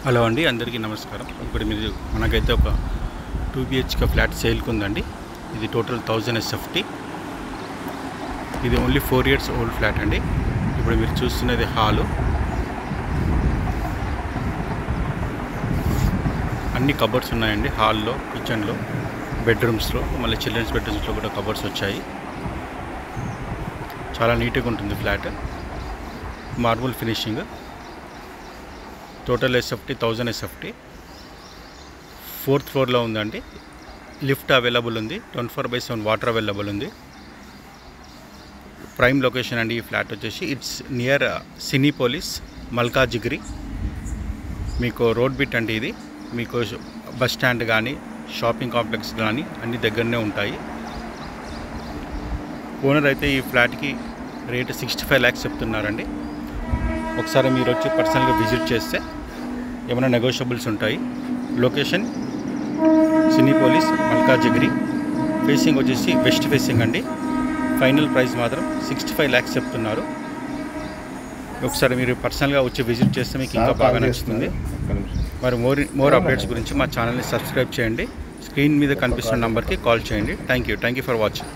Hello అండి, అందరికీ నమస్కారం. ఇప్పుడు మీరు మనకైతే ఒక 2 BHK ఫ్లాట్ సేల్కి ఉందండి. ఇది టోటల్ 1000 SFT. ఇది ఓన్లీ 4 years ఓల్డ్ ఫ్లాట్ అండి. ఇప్పుడు మీరు చూస్తున్నది హాలు. అన్ని కబోర్డ్స్ ఉన్నాయండి హాల్లో, కిచెన్లో, బెడ్రూమ్స్లో, మళ్ళీ చిల్డ్రన్స్ బెడ్రూమ్స్లో కూడా కబోర్డ్స్ వచ్చాయి. చాలా నీట్గా ఉంటుంది flat. Marble finishing. Total SFT 1000 SFT. 4th floor లో ఉందండి. లిఫ్ట్ అవైలబుల్ ఉంది. 24/7 వాటర్ అవైలబుల్ ఉంది. ప్రైమ్ లొకేషన్ అండి. ఈ ఫ్లాట్ వచ్చేసి ఇట్స్ నియర్ సినీపోలిస్, మల్కాజిగిరి. మీకు రోడ్ బిట్ అండి. ఇది మీకు బస్ స్టాండ్ కానీ, షాపింగ్ కాంప్లెక్స్ కానీ అన్ని దగ్గరనే ఉంటాయి. ఓనర్ అయితే ఈ ఫ్లాట్కి రేట్ 65 lakhs చెప్తున్నారండి. ఒకసారి మీరు వచ్చి పర్సనల్గా విజిట్ చేస్తే ఏమైనా నెగోషియబుల్స్ ఉంటాయి. Location Cinepolis, Malkajgiri. ఫేసింగ్ వచ్చేసి వెస్ట్ ఫేసింగ్ అండి. ఫైనల్ ప్రైస్ మాత్రం 65 lakhs చెప్తున్నారు. ఒకసారి మీరు పర్సనల్గా వచ్చి విజిట్ చేస్తే మీకు ఇంకా బాగా నచ్చుతుంది. మరి మోర్ అప్డేట్స్ గురించి మా ఛానల్ని సబ్స్క్రైబ్ చేయండి. స్క్రీన్ మీద కనిపిస్తున్న నెంబర్కి కాల్ చేయండి. Thank you for watching.